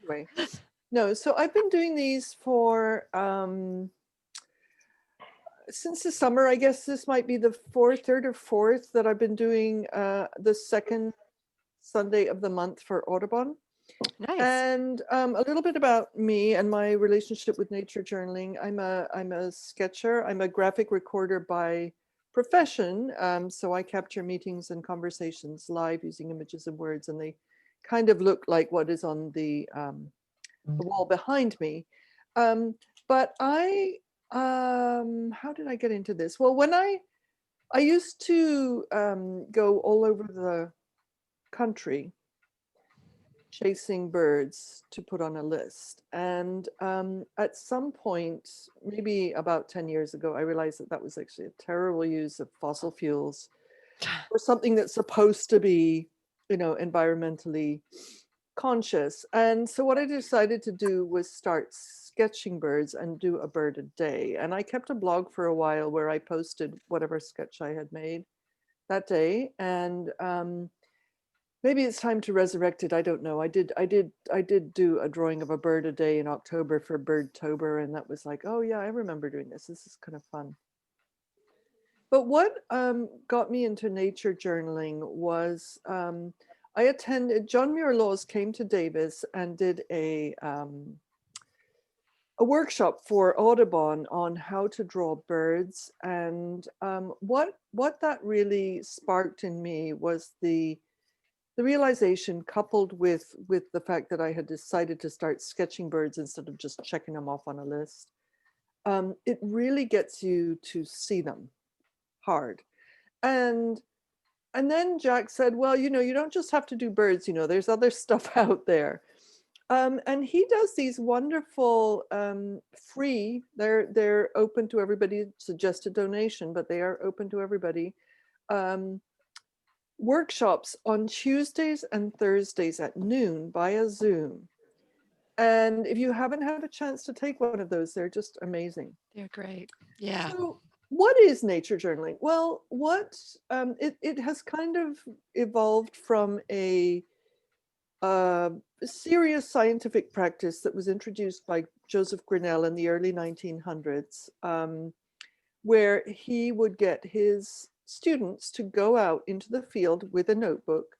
anyway, no, so I've been doing these for since the summer. I guess this might be the third or fourth that I've been doing the second Sunday of the month for Audubon. Nice. And a little bit about me and my relationship with nature journaling. I'm a sketcher. I'm a graphic recorder by profession. So I capture meetings and conversations live using images and words, and they kind of look like what is on the wall behind me. But how did I get into this? Well, when I used to go all over the country chasing birds to put on a list. And at some point, maybe about 10 years ago, I realized that that was actually a terrible use of fossil fuels or something that's supposed to be, environmentally conscious. And so what I decided to do was start sketching birds and do a bird a day. And I kept a blog for a while where I posted whatever sketch I had made that day. And maybe it's time to resurrect it. I don't know. I did do a drawing of a bird a day in October for Birdtober, and that was like, oh yeah, I remember doing this. This is kind of fun. But what got me into nature journaling was I attended, John Muir Laws came to Davis and did a workshop for Audubon on how to draw birds. And what that really sparked in me was the realization, coupled with the fact that I had decided to start sketching birds instead of just checking them off on a list. It really gets you to see them hard. And then Jack said, well, you don't just have to do birds, there's other stuff out there. And he does these wonderful free, they're open to everybody, suggested donation, but they are open to everybody. Workshops on Tuesdays and Thursdays at noon via Zoom. And if you haven't had a chance to take one of those, they're just amazing. They're great. Yeah. So, what is nature journaling? Well, it has kind of evolved from a serious scientific practice that was introduced by Joseph Grinnell in the early 1900s, where he would get his students to go out into the field with a notebook,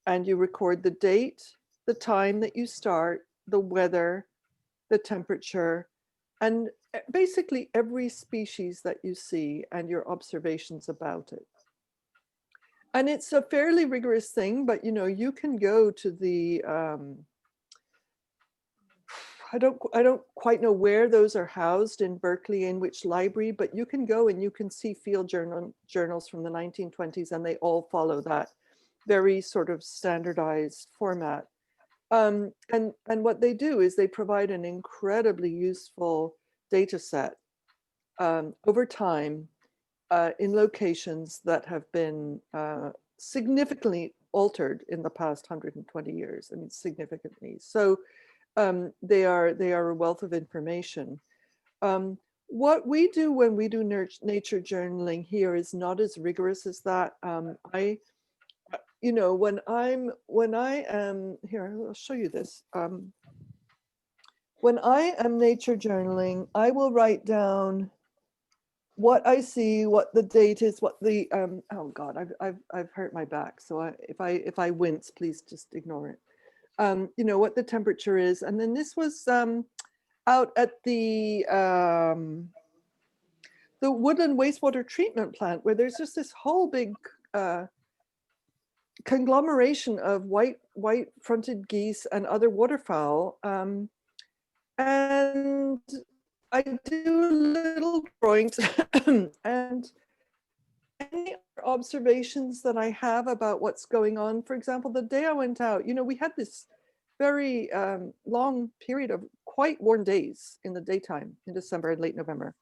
and you record the date, the time that you start, the weather, the temperature, and basically every species that you see and your observations about it. And it's a fairly rigorous thing, but you can go to the I don't quite know where those are housed in Berkeley, in which library, but you can go and you can see field journals from the 1920s, and they all follow that very sort of standardized format. And what they do is they provide an incredibly useful data set over time in locations that have been significantly altered in the past 120 years. I mean, significantly. So they are a wealth of information. What we do when we do nature journaling here is not as rigorous as that. When I am here, I'll show you this. When I am nature journaling, I will write down what I see, what the date is, what the oh God, I've hurt my back. So if I wince, please just ignore it. What the temperature is. And then this was out at the woodland wastewater treatment plant, where there's just this whole big conglomeration of white-fronted geese and other waterfowl. And I do little drawings and any observations that I have about what's going on. For example, the day I went out, we had this very long period of quite warm days in the daytime in December and late November.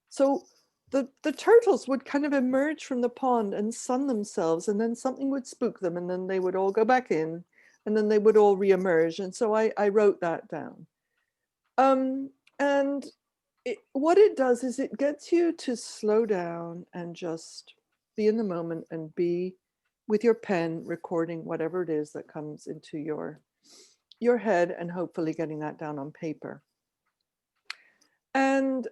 So the turtles would kind of emerge from the pond and sun themselves, and then something would spook them, and then they would all go back in, and then they would all reemerge. And so I wrote that down. And what it does is it gets you to slow down and just be in the moment and be with your pen recording whatever it is that comes into your your head and hopefully getting that down on paper. And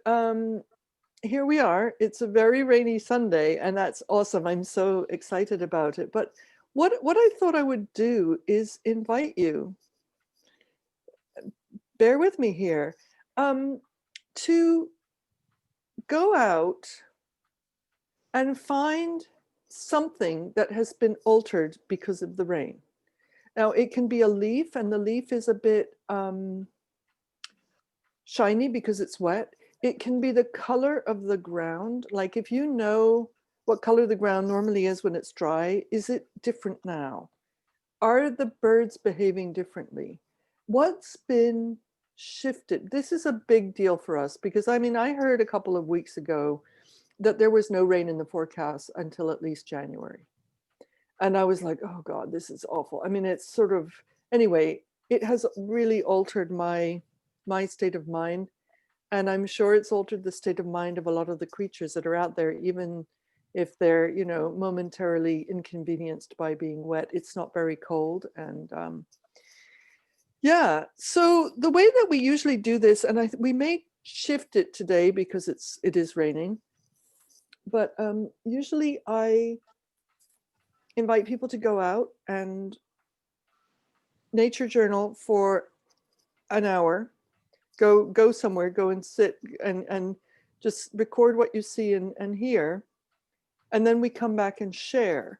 here we are. It's a very rainy Sunday, and that's awesome. I'm so excited about it. But what I thought I would do is invite you, bear with me here, to go out and find something that has been altered because of the rain. Now, it can be a leaf, and the leaf is a bit shiny because it's wet. It can be the color of the ground. Like if you know what color the ground normally is when it's dry, is it different now? Are the birds behaving differently? What's been shifted? This is a big deal for us because I mean, I heard a couple of weeks ago that there was no rain in the forecast until at least January. And I was like, oh God, this is awful. I mean, it's sort of, anyway, it has really altered my state of mind. And I'm sure it's altered the state of mind of a lot of the creatures that are out there, even if they're, you know, momentarily inconvenienced by being wet. It's not very cold. And yeah, so the way that we usually do this, and we may shift it today because it is raining, but usually I invite people to go out and nature journal for an hour. Go somewhere, go and sit and just record what you see and hear, and then we come back and share.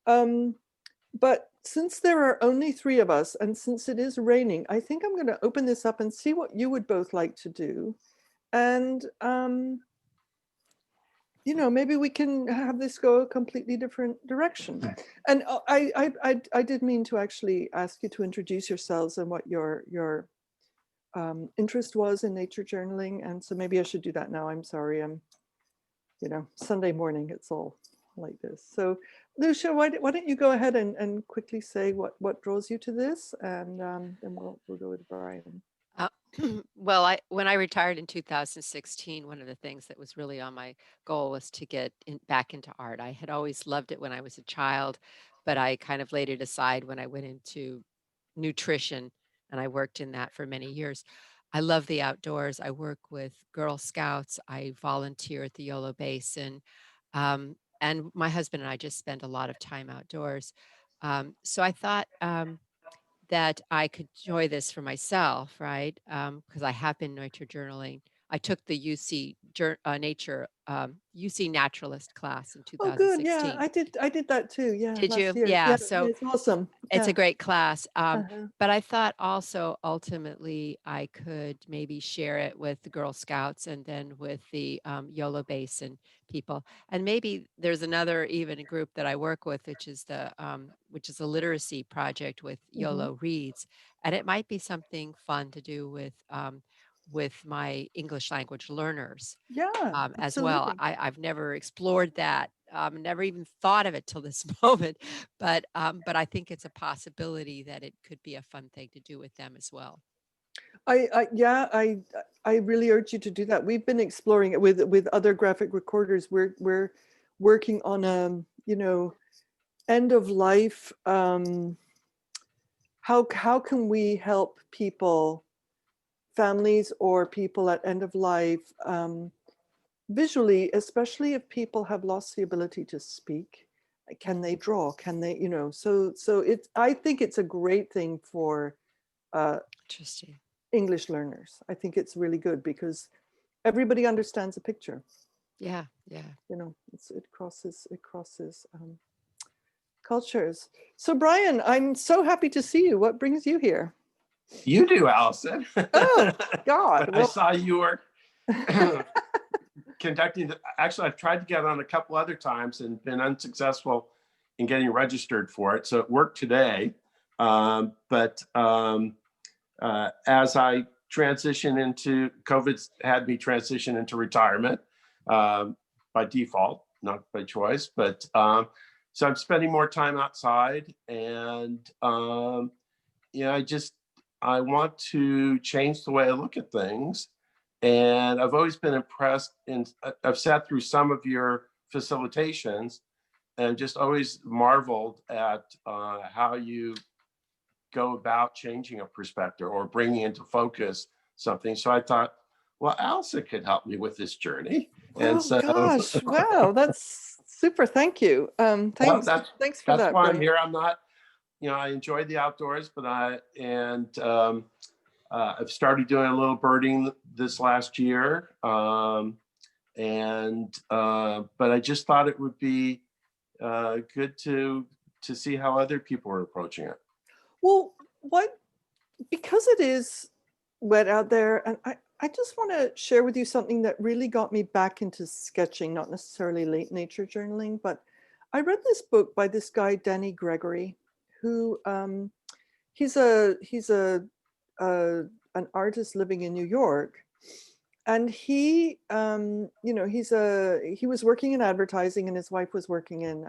But since there are only 3 of us, and since it is raining, I think I'm going to open this up and see what you would both like to do, and you know, maybe we can have this go a completely different direction. And I did mean to actually ask you to introduce yourselves and what your interest was in nature journaling. And so maybe I should do that now. I'm sorry. I'm, you know, Sunday morning, it's all like this. So Lucia, why don't you go ahead and quickly say what draws you to this, and then we'll go with Brian. Uh, well, when I retired in 2016, one of the things that was really on my goal was to get back into art. I had always loved it when I was a child, but I kind of laid it aside when I went into nutrition, and I worked in that for many years. I love the outdoors. I work with Girl Scouts. I volunteer at the Yolo Basin. And my husband and I just spend a lot of time outdoors. So I thought, that I could enjoy this for myself, right? Because I have been nature journaling. I took the UC naturalist class in Oh, good. Yeah, 2016. I did that too. Yeah, Did last you? year. Yeah. Yeah, So it's awesome. it's a Yeah. great class. Uh-huh. But I thought also ultimately I could maybe share it with the Girl Scouts and then with the Yolo Basin people. And maybe there's another even a group that I work with, which is a literacy project with Mm-hmm. Yolo Reads. And it might be something fun to do with my English language learners Yeah, as well. absolutely. I've never explored that, never even thought of it till this moment, but I think it's a possibility that it could be a fun thing to do with them as well. Yeah, I really urge you to do that. We've been exploring it with other graphic recorders. We're working on you know, end of life. How can we help people, families or people at end of life, visually, especially if people have lost the ability to speak? Can they draw? Can they, you know? So it's, I think it's a great thing for Interesting. English learners. I think it's really good because everybody understands a picture. Yeah, yeah. You know, it crosses cultures. So Brian, I'm so happy to see you. What brings you here? You do, Alison. Oh God! But I saw you were conducting. Actually, I've tried to get on a couple other times and been unsuccessful in getting registered for it. So it worked today. But as I transition into COVID's had me transition into retirement by default, not by choice. But so I'm spending more time outside, and I want to change the way I look at things. And I've always been impressed, I've sat through some of your facilitations and just always marveled at how you go about changing a perspective or bringing into focus something. So I thought, well, Alison could help me with this journey. And Oh so gosh, wow, that's super. Thank you. well, Thanks for that's that, why I'm Brian. here. I'm not, I enjoy the outdoors, but I've started doing a little birding this last year. But I just thought it would be good to see how other people are approaching it. Well, because it is wet out there, and I just want to share with you something that really got me back into sketching, not necessarily late nature journaling, but I read this book by this guy, Danny Gregory, who he's an artist living in New York. And he, he was working in advertising, and his wife was working in,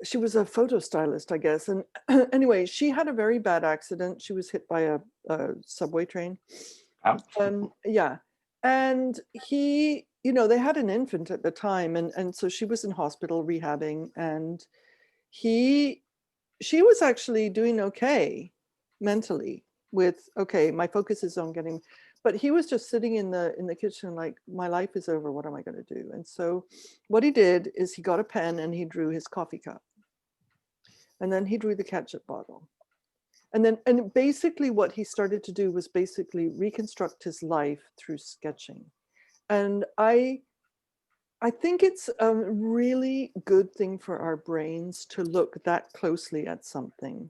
she was a photo stylist, I guess. And anyway, she had a very bad accident. She was hit by a subway train. Ouch. Yeah. And he, they had an infant at the time. And so she was in hospital rehabbing, and she was actually doing okay mentally with, okay, my focus is on getting, but he was just sitting in the kitchen like, my life is over, what am I going to do? And so what he did is he got a pen and he drew his coffee cup, and then he drew the ketchup bottle, and basically what he started to do was basically reconstruct his life through sketching. And I think it's a really good thing for our brains to look that closely at something,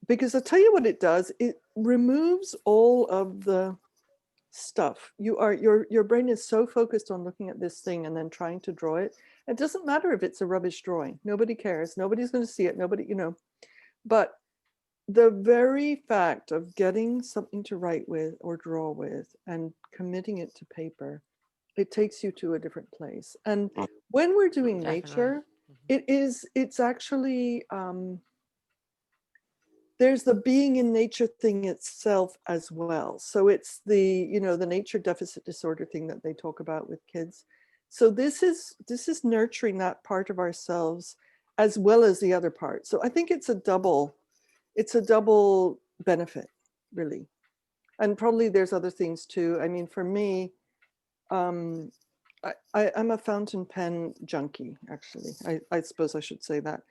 because I'll tell you what it does. It removes all of the stuff. Your brain is so focused on looking at this thing and then trying to draw it. It doesn't matter if it's a rubbish drawing. Nobody cares. Nobody's going to see it. Nobody, but the very fact of getting something to write with or draw with and committing it to paper, it takes you to a different place. And when we're doing nature, it's actually, there's the being in nature thing itself as well. So it's the, the nature deficit disorder thing that they talk about with kids. So this is nurturing that part of ourselves as well as the other part. So I think it's a double benefit, really. And probably there's other things too. I mean, for me, I'm a fountain pen junkie, actually. I suppose I should say that.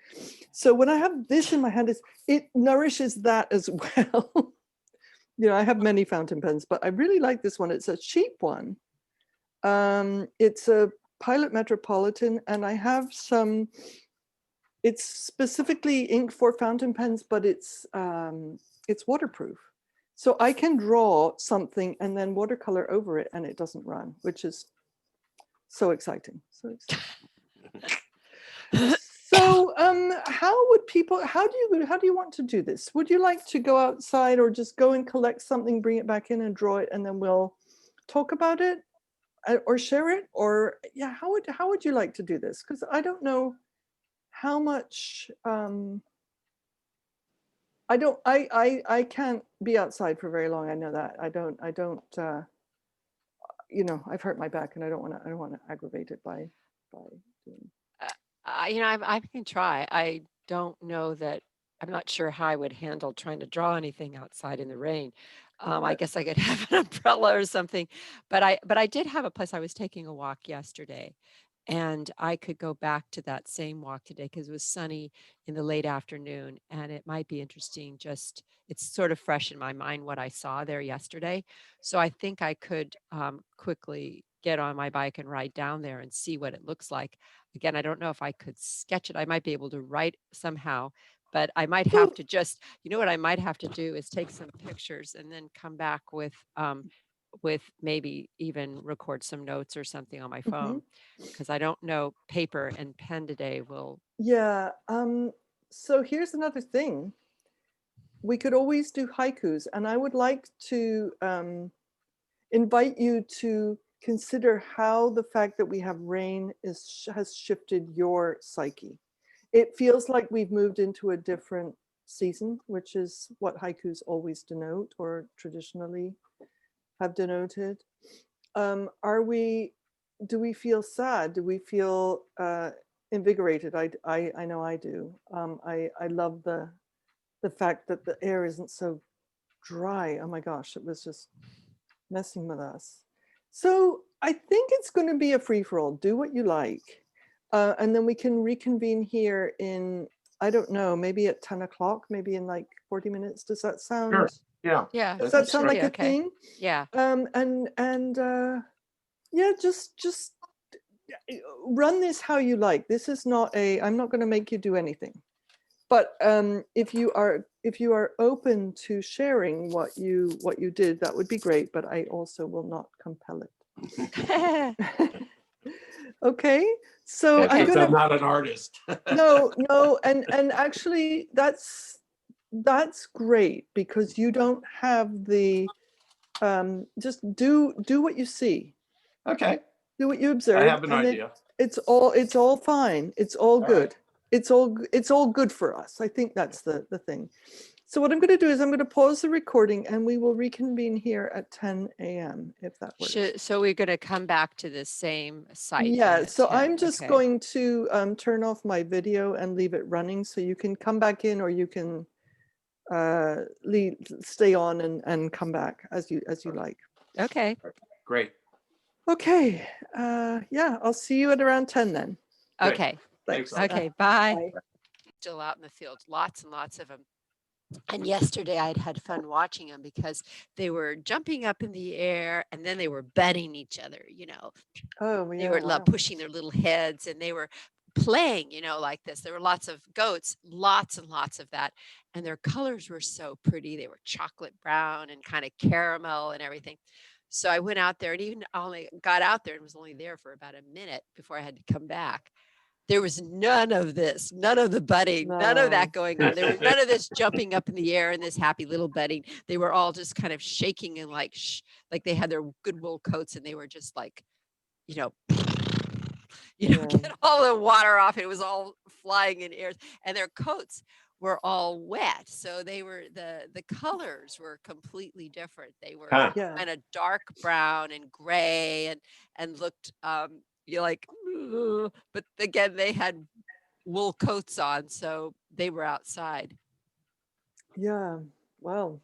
So when I have this in my hand, it nourishes that as well. I have many fountain pens, but I really like this one. It's a cheap one. It's a Pilot Metropolitan, and I have some, it's specifically ink for fountain pens, but it's waterproof. So I can draw something and then watercolor over it and it doesn't run, which is so exciting. So how do you want to do this? Would you like to go outside or just go and collect something, bring it back in and draw it, and then we'll talk about it or share it? Or yeah, how would you like to do this? Because I don't know how much I can't be outside for very long. I know that. I don't I've hurt my back and I don't want to aggravate it by doing. I can try. I don't know that. I'm not sure how I would handle trying to draw anything outside in the rain. I guess I could have an umbrella or something, but I did have a place. I was taking a walk yesterday, and I could go back to that same walk today because it was sunny in the late afternoon, and it might be interesting. Just it's sort of fresh in my mind what I saw there yesterday, so I think I could quickly get on my bike and ride down there and see what it looks like. Again, I don't know if I could sketch it. I might be able to write somehow, but I might have to just, what I might have to do is take some pictures and then come back with maybe even record some notes or something on my phone, because I don't know paper and pen today will. Yeah. So here's another thing. We could always do haikus, and I would like to invite you to consider how the fact that we have rain has shifted your psyche. It feels like we've moved into a different season, which is what haikus always denote or traditionally have denoted. Do we feel sad? Do we feel invigorated? I know I do. I love the the fact that the air isn't so dry. Oh my gosh, it was just messing with us. So I think it's going to be a free-for-all. Do what you like. And then we can reconvene here in, I don't know, maybe at 10 o'clock, maybe in like 40 minutes. Does that sound? Sure. Yeah. Yeah. Does That's that sound should like be a thing? Yeah. Yeah, just run this how you like. This is not a, I'm not going to make you do anything. But if you are open to sharing what you did, that would be great. But I also will not compel it. Okay, so Yeah, I'm 'cause gonna. I'm not an artist. No, and actually that's great because you don't have the just do what you see, Okay. do what you I observe, have an and idea. it's all fine. It's all All good. right. It's all good for us. I think that's the thing. So what I'm going to do is I'm going to pause the recording and we will reconvene here at 10 a.m. if that works. So we're going to come back to the same site. Yeah, then so at 10. I'm just Okay. going to turn off my video and leave it running so you can come back in or you can stay on and come back as you like. Okay. Great. Okay, yeah, I'll see you at around 10 then. Great. Okay. Thanks. Okay. Bye. Bye. Still out in the field, lots and lots of them. And yesterday I'd had fun watching them because they were jumping up in the air and then they were butting each other, Oh, They yeah, were wow. pushing their little heads and they were playing, like this. There were lots of goats, lots and lots of that. And their colors were so pretty. They were chocolate brown and kind of caramel and everything. So I went out there and even only got out there and was only there for about a minute before I had to come back. There was none of this, none of the budding, none of No. that going on. There was none of this jumping up in the air and this happy little budding. They were all just kind of shaking and like they had their good wool coats and they were just like, Yeah. get all the water off. It was all flying in air, and their coats were all wet. So they were the colors were completely different. They were Huh. Yeah. kind of dark brown and gray and looked you're like, "Ugh," but again, they had wool coats on, so they were outside. Yeah. Wow.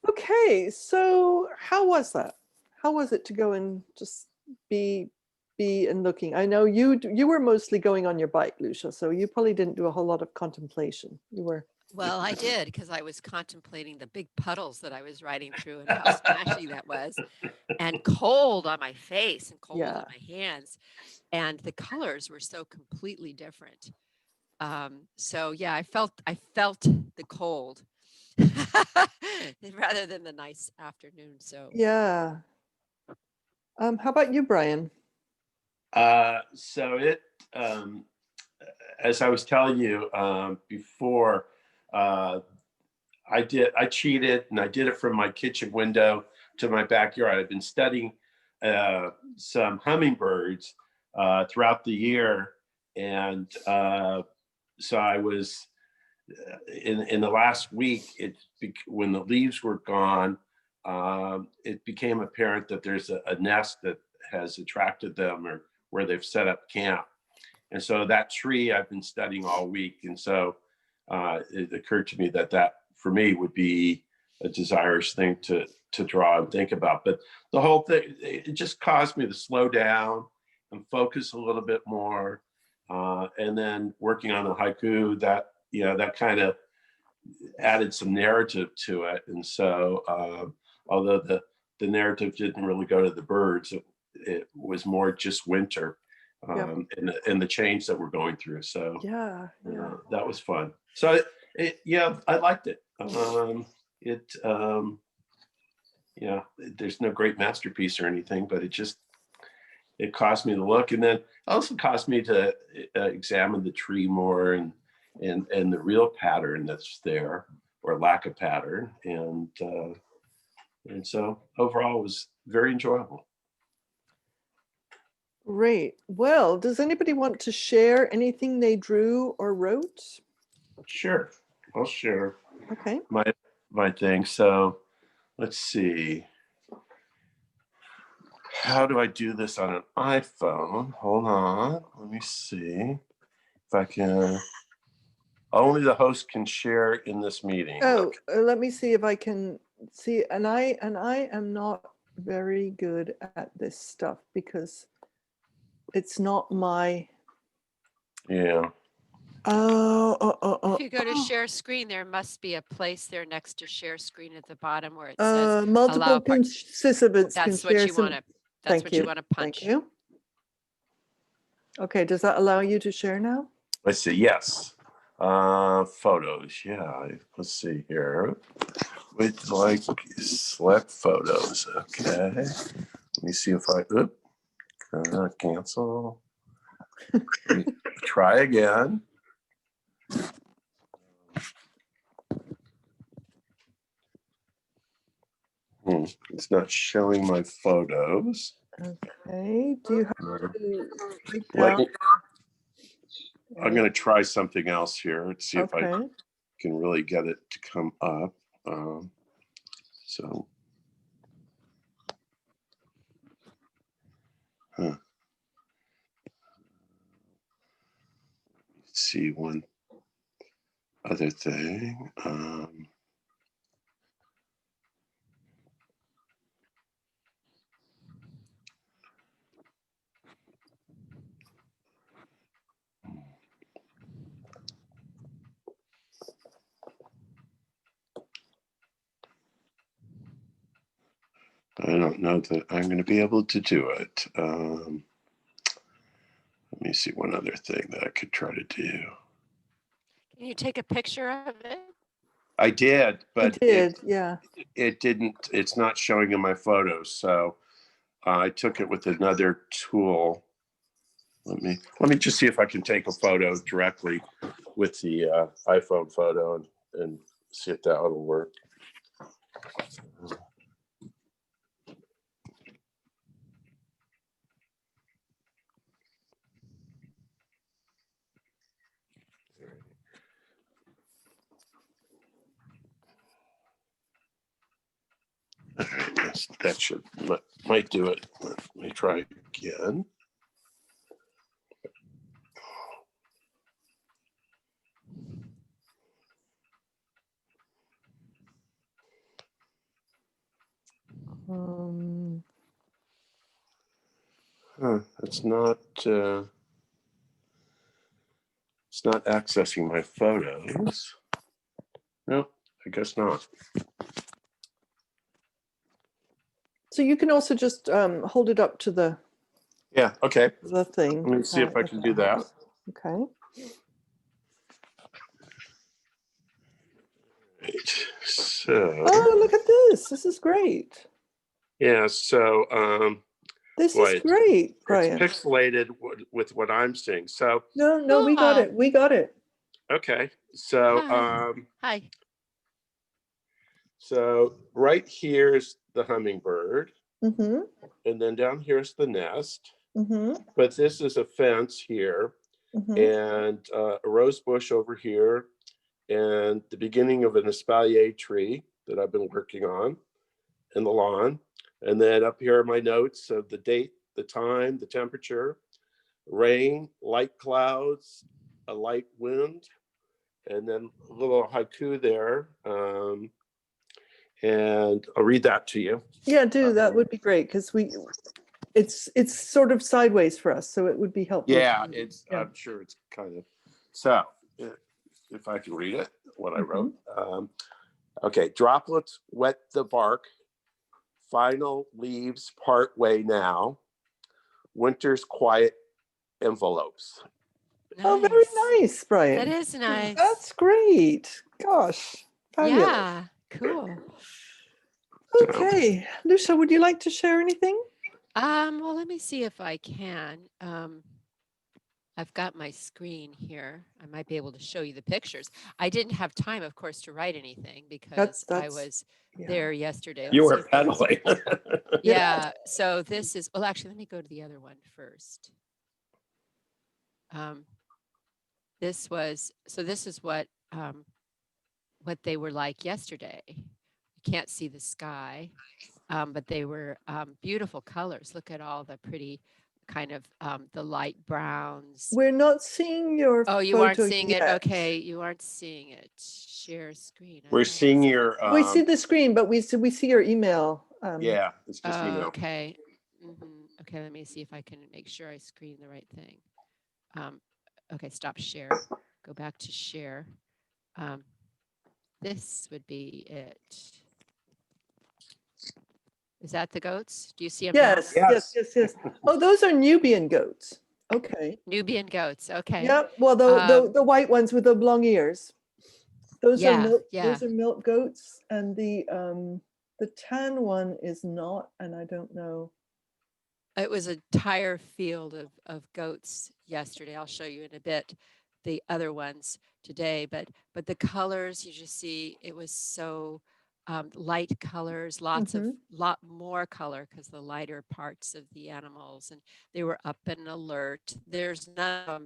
Okay, so how was that? How was it to go and just be and looking? I know you were mostly going on your bike, Lucia, so you probably didn't do a whole lot of contemplation. You were. Well, I did because I was contemplating the big puddles that I was riding through and how smashy that was, and cold on my face and cold Yeah. on my hands, and the colors were so completely different. So yeah, I felt the cold rather than the nice afternoon. So Yeah. How about you, Brian? So it, as I was telling you before, I cheated and I did it from my kitchen window to my backyard. I've been studying some hummingbirds throughout the year. And so I was in the last week, when the leaves were gone, it became apparent that there's a nest that has attracted them or where they've set up camp. And so that tree I've been studying all week. And so it occurred to me that for me would be a desirous thing to draw and think about. But the whole thing, it just caused me to slow down and focus a little bit more. And then working on the haiku, that kind of added some narrative to it. And so although the narrative didn't really go to the birds, it was more just winter and the change that we're going through. So Yeah. that was fun. So I liked it. There's no great masterpiece or anything, but it caused me to look, and then also caused me to examine the tree more and the real pattern that's there or lack of pattern. And so overall it was very enjoyable. Great. Well, does anybody want to share anything they drew or wrote? Sure. I'll share Okay. my thing. So let's see. How do I do this on an iPhone? Hold on. Let me see if I can. Only the host can share in this meeting. Oh, let me see if I can see. And I am not very good at this stuff because it's not my. Yeah. If you go to share screen, there must be a place there next to share screen at the bottom where it says Multiple allow participants can that's what share you some. want to. That's Thank what you. you want to punch. Thank you. Okay, does that allow you to share now? Let's see. Yes. Photos. Yeah. Let's see here. With like select photos. Okay. Let me see if I cancel. Try again. It's not showing my photos. Okay. Do you have to write Let down? me, I'm going to try something else here. Let's see if I Okay. can really get it to come up. So, let's see one other thing. I don't know that I'm going to be able to do it. Let me see one other thing that I could try to do. Can you take a picture of it? I did, but Yeah. it didn't. It's not showing in my photos. So I took it with another tool. Let me just see if I can take a photo directly with the iPhone photo and see if that will work. All right, that should might do it. Let me try again. It's not accessing my photos. No, I guess not. So you can also just hold it up to the Okay. thing. Let me see if I can do that. Okay. Right. So. Oh, look at this! This is great. Yeah. So. This is great, Brian. It's pixelated with what I'm seeing. So. No, we got it. We got it. Okay. So. Hi. So right here is the hummingbird. Mm-hmm. And then down here's the nest. Mm-hmm. But this is a fence here. Mm-hmm. And a rose bush over here. And the beginning of an espalier tree that I've been working on in the lawn. And then up here are my notes of the date, the time, the temperature, rain, light clouds, a light wind, and then a little haiku there. And I'll read that to you. Yeah, do. That would be great because it's sort of sideways for us, so it would be helpful. Yeah, I'm sure it's kind of. So if I can read it, what I wrote. Okay, droplets wet the bark. Final leaves part way now. Winter's quiet envelopes. Nice. Oh, very nice, Brian. That is nice. That's great. Gosh, fabulous. Yeah, cool. Okay, Lucia, would you like to share anything? Well, let me see if I can. I've got my screen here. I might be able to show you the pictures. I didn't have time, of course, to write anything because I was there yesterday. You were pedaling. Yeah. So this is, well, actually, let me go to the other one first. This is what they were like yesterday. You can't see the sky, but they were beautiful colors. Look at all the pretty kind of the light browns. We're not seeing your Oh, you aren't photo seeing it? yet. Okay, you aren't seeing it. Share screen. I We're thought I seeing saw your, it. We see the screen, but we see your email. yeah, it's just Oh, email. okay. Okay, let me see if I can make sure I screen the right thing. Okay, stop share. Go back to share. This would be it. Is that the goats? Do you see them Yes, now? yes. Oh, those are Nubian goats. Okay. Nubian goats. Okay. Yeah. Well, the white ones with the long ears. Those are milk. Yeah. Those are milk goats, and the tan one is not, and I don't know. It was an entire field of goats yesterday. I'll show you in a bit the other ones today, but the colors you just see, it was so light colors, lot more color because the lighter parts of the animals, and they were up and alert. There's none of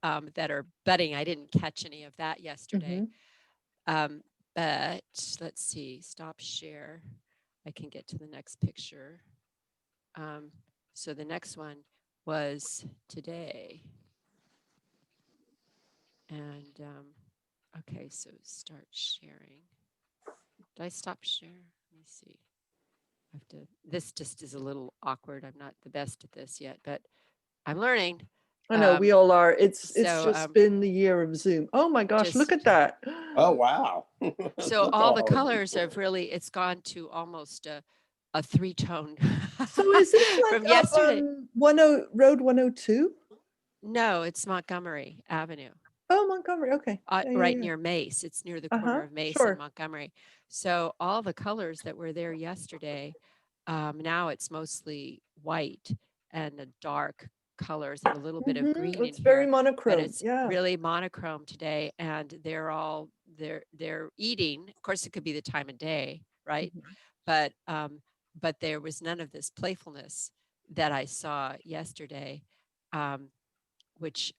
them that are budding. I didn't catch any of that yesterday. But let's see, stop share. I can get to the next picture. So the next one was today. And okay, so start sharing. Did I stop share? Let me see. I have to, this just is a little awkward. I'm not the best at this yet, but I'm learning. I know we all are. It's so, just been the year of Zoom. Oh my gosh, look at that. Oh, wow. So Look all at the of colors these. have really, it's gone to almost a three-tone So is this like from up yesterday. on Road 102? No, it's Montgomery Avenue. Oh, Montgomery. Okay. Right near Mace. It's near the corner of Mace and Sure. Montgomery. So all the colors that were there yesterday, now it's mostly white and the dark colors and a little bit of green It's in very here. monochrome. But it's really monochrome today, and they're eating. Of course, it could be the time of day, right? But there was none of this playfulness that I saw yesterday, which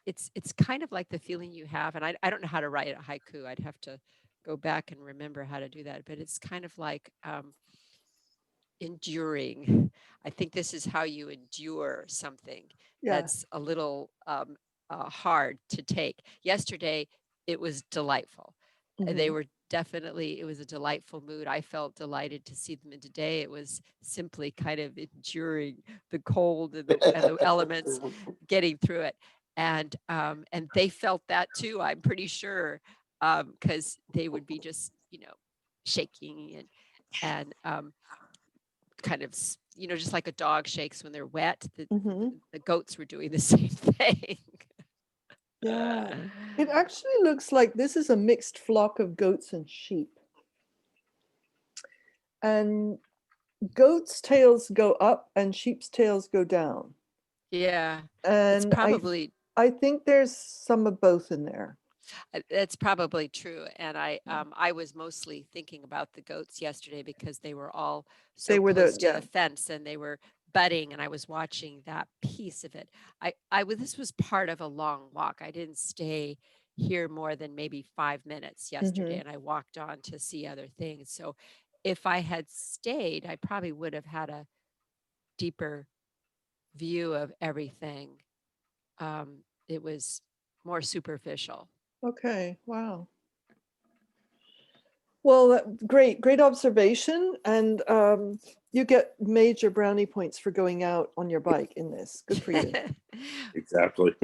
it's kind of like the feeling you have, and I don't know how to write a haiku. I'd have to go back and remember how to do that, but it's kind of like enduring. I think this is how you endure something that's a little hard to take. Yesterday, it was delightful. They were definitely, it was a delightful mood. I felt delighted to see them. And today it was simply kind of enduring the cold and the elements, getting through it. And they felt that too, I'm pretty sure, because they would be just, shaking and kind of, just like a dog shakes when they're wet. The goats were doing the same thing. Yeah, it actually looks like this is a mixed flock of goats and sheep. And goats' tails go up and sheep's tails go down. Yeah, and it's probably I think there's some of both in there. That's probably true. And I was mostly thinking about the goats yesterday because they were all so close to the fence and they were budding, and I was watching that piece of it. This was part of a long walk. I didn't stay here more than maybe 5 minutes yesterday, and I walked on to see other things. So if I had stayed, I probably would have had a deeper view of everything. It was more superficial. Okay, wow. Well, great observation. And you get major brownie points for going out on your bike in this. Good for you. Exactly.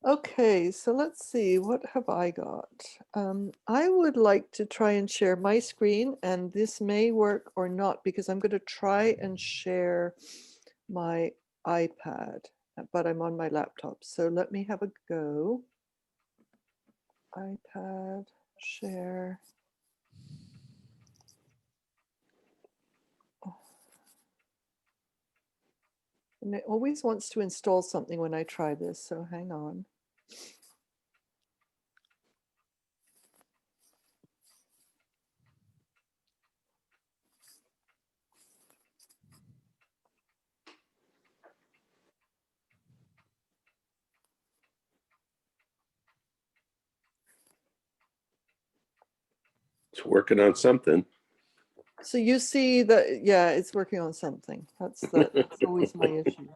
Okay, so let's see, what have I got? I would like to try and share my screen, and this may work or not because I'm going to try and share my iPad, but I'm on my laptop. So let me have a go. iPad, share. And it always wants to install something when I try this, so hang on. It's working on something. So you see that, yeah, it's working on something. That's always my issue.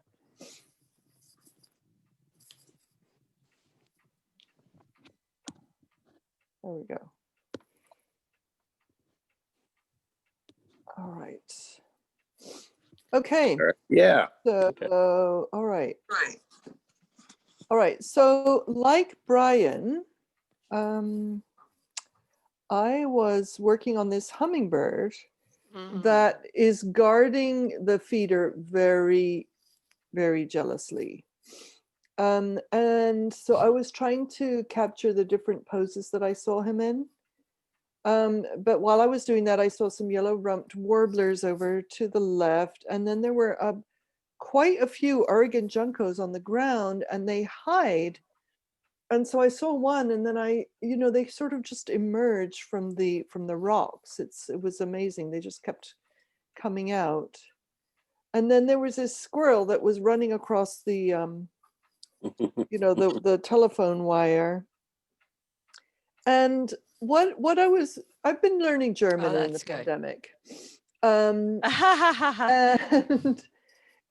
There we go. All right. Okay. Yeah. So, all right. All right. So like Brian, I was working on this hummingbird that is guarding the feeder very, very jealously. And so I was trying to capture the different poses that I saw him in. But while I was doing that, I saw some yellow-rumped warblers over to the left, and then there were quite a few Oregon juncos on the ground, and they hide. And so I saw one, and then they sort of just emerged from the rocks. It was amazing. They just kept coming out. And then there was this squirrel that was running across the the telephone wire. And I've been learning German in the pandemic. And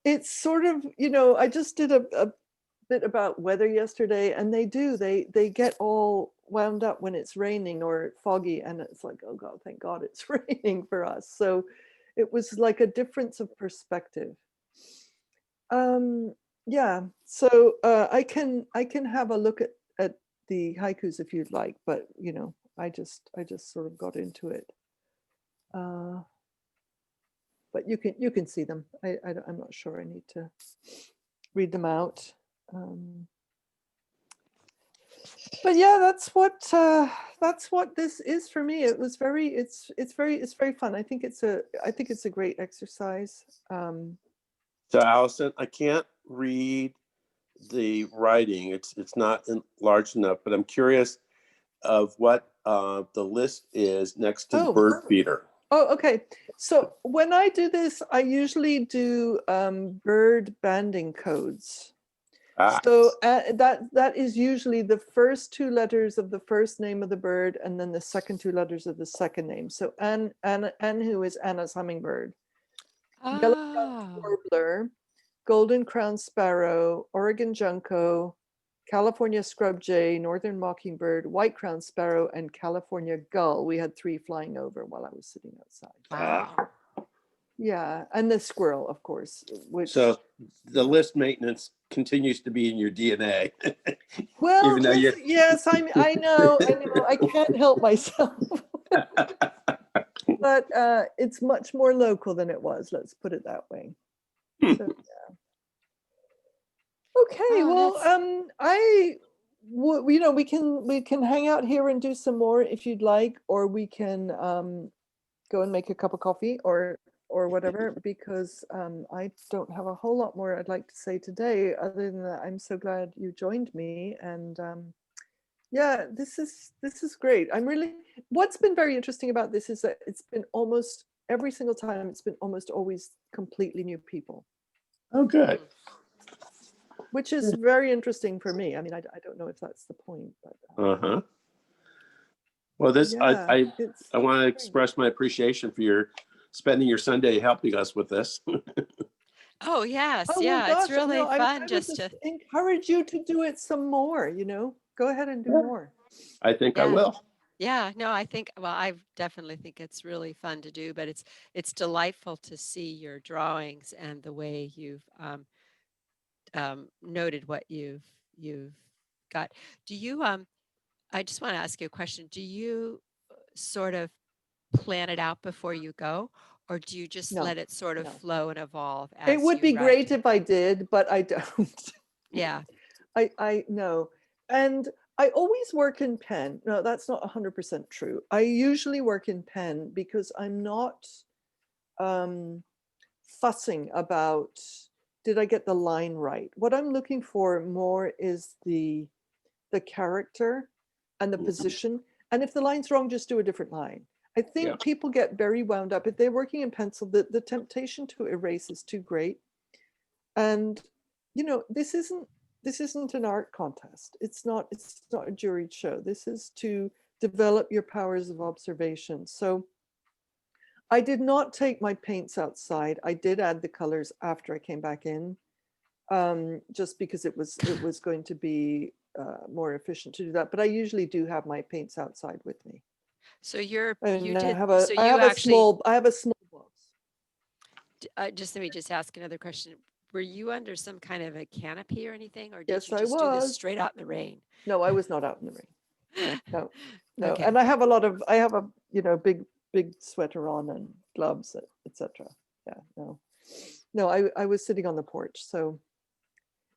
it's sort of, I just did a bit about weather yesterday, and they get all wound up when it's raining or foggy, and it's like, oh God, thank God it's raining for us. So it was like a difference of perspective. Yeah, so I can have a look at the haikus if you'd like, but I just sort of got into it. But you can see them. I'm not sure I need to read them out. But yeah, that's what this is for me. It was it's very fun. I think it's a great exercise. So Alison, I can't read the writing. It's not large enough, but I'm curious of what the list is next to the bird feeder. Oh, okay. So when I do this, I usually do bird banding codes. So that is usually the first two letters of the first name of the bird, and then the second two letters of the second name. So Anhu is Anna's hummingbird. Yellow-rumped warbler, golden crowned sparrow, Oregon junco, California scrub jay, northern mockingbird, white crowned sparrow, and California gull. We had 3 flying over while I was sitting outside. Wow. Yeah, and the squirrel, of course. So the list maintenance continues to be in your DNA. Well, yes, I know, I can't help myself. But it's much more local than it was, let's put it that way. So, yeah. Okay, we can hang out here and do some more if you'd like, or we can go and make a cup of coffee or whatever, because I don't have a whole lot more I'd like to say today, other than that I'm so glad you joined me. And yeah, this is great. What's been very interesting about this is that it's been almost every single time, it's been almost always completely new people. Oh, good. Which is very interesting for me. I mean, I don't know if that's the point, but well, I want to express my appreciation for your spending your Sunday helping us with this. Oh yes, oh, yeah, well, gosh, it's really fun I just to encourage you to do it some more. Go ahead and do more. I think I will. Yeah, no, I think, well, I definitely think it's really fun to do, but it's delightful to see your drawings and the way you've noted what you've got. Do you I just want to ask you a question. Do you sort of plan it out before you go, or do you just let it sort of flow and evolve as it would be great if I did, but I don't. Yeah. I know. And I always work in pen. No, that's not 100% true. I usually work in pen because I'm not fussing about, did I get the line right? What I'm looking for more is the character and the position. And if the line's wrong, just do a different line. I think people get very wound up. If they're working in pencil, the temptation to erase is too great. And, this isn't an art contest. It's not a juried show. This is to develop your powers of observation. So I did not take my paints outside. I did add the colors after I came back in, just because it was going to be more efficient to do that. But I usually do have my paints outside with me. So you And did, so I you have actually, I have a small box. just let me just ask another question. Were you under some kind of a canopy or anything, or did Yes, you I just do this was. straight out in the rain? No, I was not out in the rain. No, no. Okay. And I have a big sweater on and gloves, etc. Yeah, no, I was sitting on the porch, so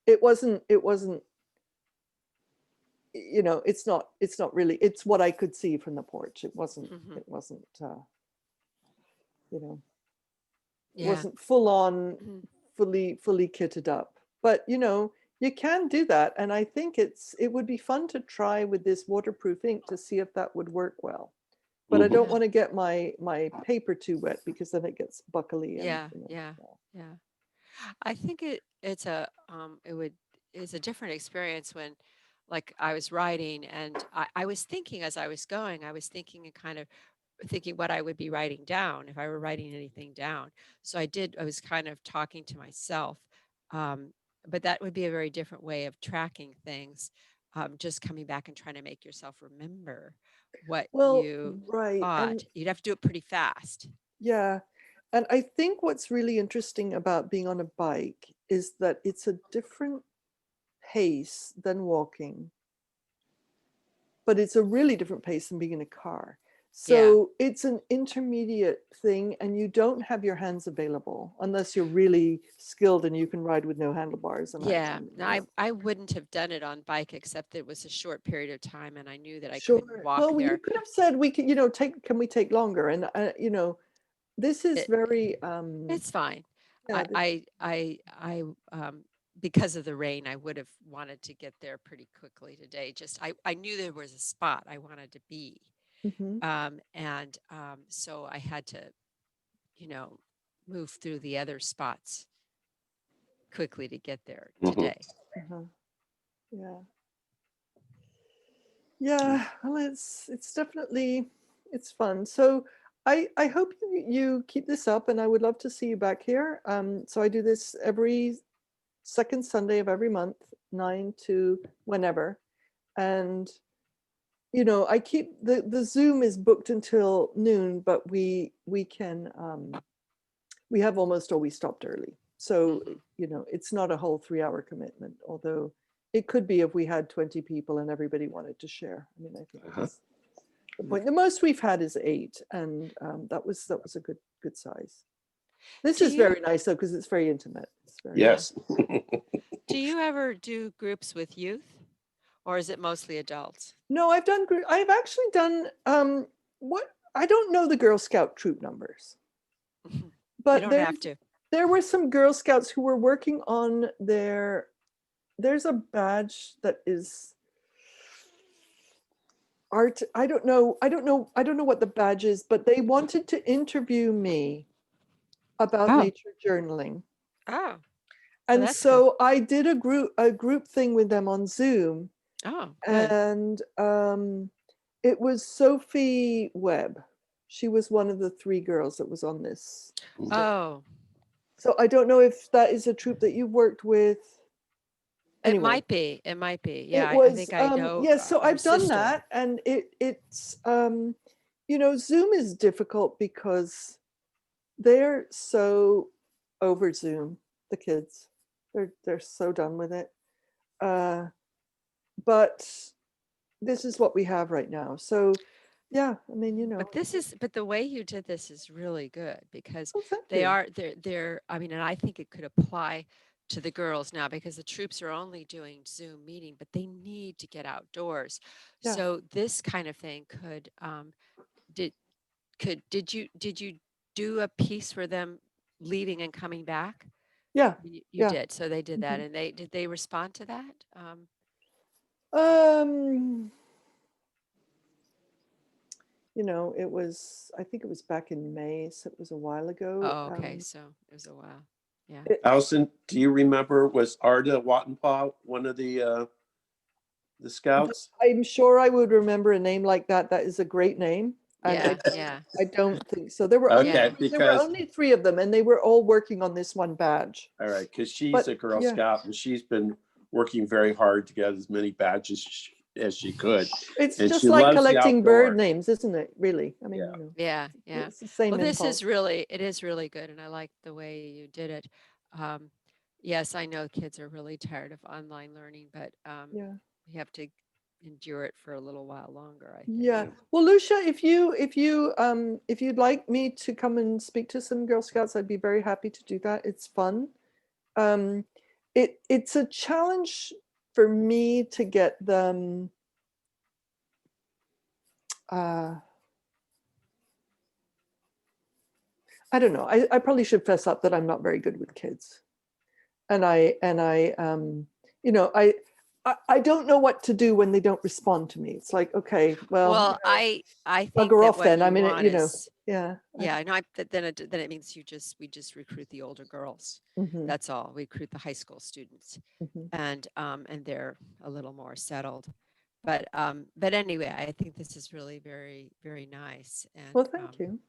it wasn't, it's not really, it's what I could see from the porch. It wasn't, Mhm. it Yeah. wasn't full on, Mhm. fully kitted up. But you can do that, and I think it would be fun to try with this waterproof ink to see if that would work well. But I don't Yeah. want to get my paper too wet, because then it gets buckly. And Yeah. I think it's a different experience when, like, I was writing and I was thinking as I was going, I was thinking and kind of thinking what I would be writing down if I were writing anything down. So I was kind of talking to myself. Um, but that would be a very different way of tracking things. Just coming back and trying to make yourself remember what Well, you right. And thought. You'd have to do it pretty fast. yeah. And I think what's really interesting about being on a bike is that it's a different pace than walking, but it's a really different pace than being in a car. Yeah. So it's an intermediate thing, and you don't have your hands available unless you're really skilled and you can ride with no handlebars and that Yeah, kind of, no, I wouldn't have done it on bike except it was a short period of time and I knew that I couldn't Sure. walk Well, you there. could have said we can, can we take longer? And this is It, very it's fine. yeah, I because of the rain, I would have wanted to get there pretty quickly today. Just I knew there was a spot I wanted to be. mhm. So I had to, you know, move through the other spots quickly to get there today. Uh-huh. Yeah. Yeah, well, it's definitely, it's fun. So I hope you keep this up, and I would love to see you back here. So I do this every second Sunday of every month, 9 to whenever. And I keep the Zoom is booked until noon, but we can we have almost always stopped early. So, Mhm. it's not a whole 3-hour commitment, although it could be if we had 20 people and everybody wanted to share. I mean, I think that's the point. The most we've had is 8, and that was a good size. This Do is you, very nice though, because it's very intimate. It's very Yes. do you ever do groups with youth or is it mostly adults? No, I've actually done what I don't know the Girl Scout troop numbers, You but don't have to. there were some Girl Scouts who were working on there's a badge that is art. I don't know what the badge is, but they wanted to interview me about Oh, nature journaling. oh, well, And that's good. so I did a group thing with them on Zoom, Oh, good. and it was Sophie Webb. She was one of the 3 girls that was on this. Oh, So I don't know if that is a troop that you worked with. it Anyway, might be. It might be. Yeah, it I was think I know yes. So her I've done sister. that, and it's Zoom is difficult because they're so over Zoom. The kids, they're so done with it. But this is what we have right now. So yeah, I mean, But the way you did this is really good because oh, thank you. they're, I mean, and I think it could apply to the girls now because the troops are only doing Zoom meeting, but they need to get outdoors. Yeah, So this kind of thing did, did you do a piece for them leaving and coming back? yeah, You yeah. did. So they did that Mhm. and did they respond to that? Um, it was, I think it was back in May, so it was a while ago. Oh, okay. So it was a while. Yeah. Alison, do you remember, was Arda Wattenpaw one of the scouts? I'm sure I would remember a name like that. That is a great name. And Yeah. I don't think so. There were Okay, only, there were because only 3 of them, and they were all working on this one badge. all right, because she's But, a Girl yeah. Scout and she's been working very hard to get as many badges as she could. It's And just she like loves the collecting bird outdoors. names, isn't it? Really? I mean, Yeah. you know, Yeah. it's the same Well, this impulse. is it is really good, and I like the way you did it. Yes, I know kids are really tired of online learning, but Yeah. we have to endure it for a little while longer, I think. Yeah. Well, Lucia, if you'd like me to come and speak to some Girl Scouts, I'd be very happy to do that. It's fun. It's a challenge for me to get them I don't know. I probably should fess up that I'm not very good with kids. And I you know, I don't know what to do when they don't respond to me. It's like, okay, well, Well, you know, I think bugger that off what then. I you mean, want you know, is yeah. yeah, no, then it means we just recruit the older girls. Mhm, That's all. We recruit the high school students, mhm. and they're a little more settled. But anyway, I think this is really very, very nice. And Well, thank you.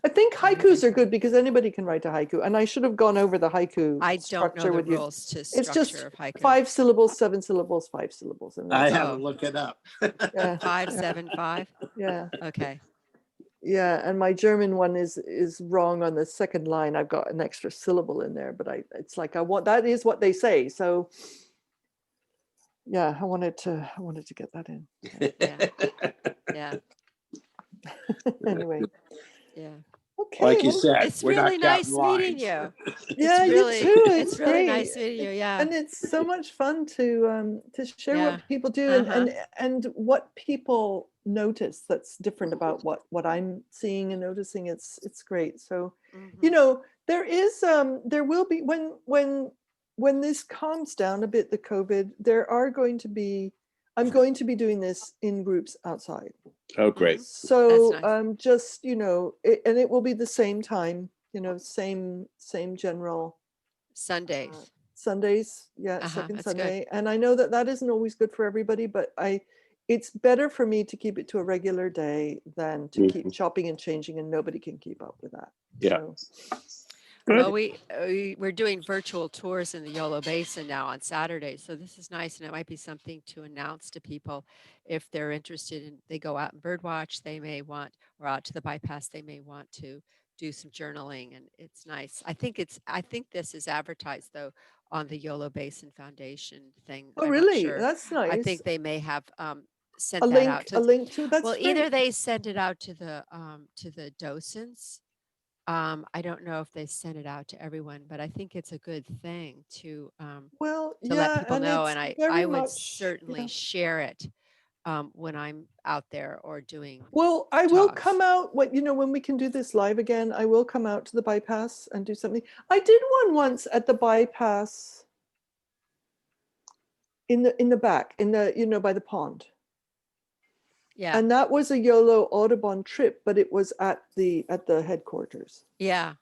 I think yeah, you haikus guys are good because anybody can write a haiku. And I should have gone over the haiku I don't know structure the with you. rules to It's just structure of haiku. 5 syllables, 7 syllables, 5 syllables. And I that's had Oh. to look it up. yeah, 575. yeah. Okay. Yeah, and my German one is wrong on the second line. I've got an extra syllable in there, but it's like that is what they say. So yeah, I wanted to get that in. Yeah. Anyway, Yeah. okay. Like you well, said, It's we're really not nice counting meeting lines. you. yeah, really, you too. It's really great. nice meeting you. Yeah. And it's so much fun to share Yeah. what people do Uh-huh. and what people notice that's different about what I'm seeing and noticing. It's great. So you Mhm. know, there will be when this calms down a bit, the COVID, I'm going to be doing this in groups outside. Oh, great. So That's nice. just, you know, and it will be the same time, you know, same general Sundays. Sundays. Yeah, Uh-huh. second That's good. Sunday. And I know that isn't always good for everybody, but it's better for me to keep it to a regular day than to keep chopping and changing, and nobody can keep up with that. Yeah. So, Well, we're doing virtual tours in the Yolo Basin now on Saturday, so this is nice, and it might be something to announce to people if they're interested in. They go out and birdwatch, they may want, or out to the bypass, they may want to do some journaling, and it's nice. I think this is advertised though on the Yolo Basin Foundation thing. oh, I'm not really? sure. That's I nice. think they may have sent A that out link, to. to that's Well, great. either they send it out to the docents. I don't know if they sent it out to everyone, but I think it's a good thing to Well, let yeah, people and know, it's and I very would much, certainly share it when I'm out there or doing. well, I will talks. come out when we can do this live again. I will come out to the bypass and do something. I did one once at the bypass in the back, by the pond. Yeah, And that was a Yolo Audubon trip, but it was at the headquarters. yeah.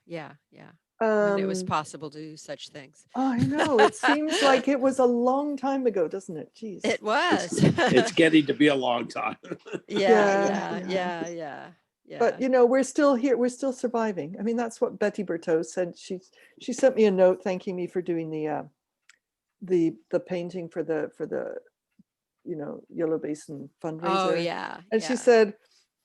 When it was Um, possible to do such things. I know. It seems like it was a long time ago, doesn't it? Jeez. It was. It's getting to be a long time. Yeah. But we're still here. We're still surviving. I mean, that's what Betty Berteau said. She sent me a note thanking me for doing the painting for the Yellow Basin fundraiser. Oh yeah. And she said,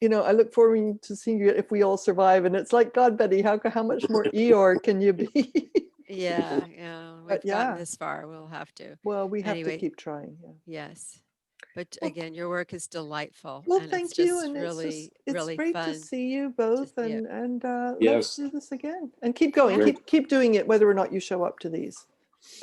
I look forward to seeing you if we all survive. And it's like, God, Betty, how much more Eeyore can you be? Yeah. We've But gotten this far. We'll have to. Well, we have Anyway, to keep trying. Yeah. Yes. But Well, again, your work is delightful. Well, and thank it's you. just And really, it's really great fun. to see you both. Yeah. And let's Yes. do this again. And keep going. Yeah. Keep doing it, whether or not you show up to these.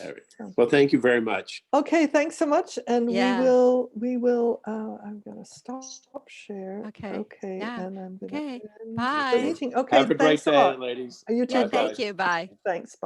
All right. Well, thank you very much. Okay, thanks so much. And Yeah. we will I'm gonna stop share. Okay. Okay. Yeah. And I'm gonna Okay. end Bye. the meeting. Okay, Have a great thanks a day, lot. ladies. You too. Yeah, Bye-bye. thank you. Bye. Thanks. Bye.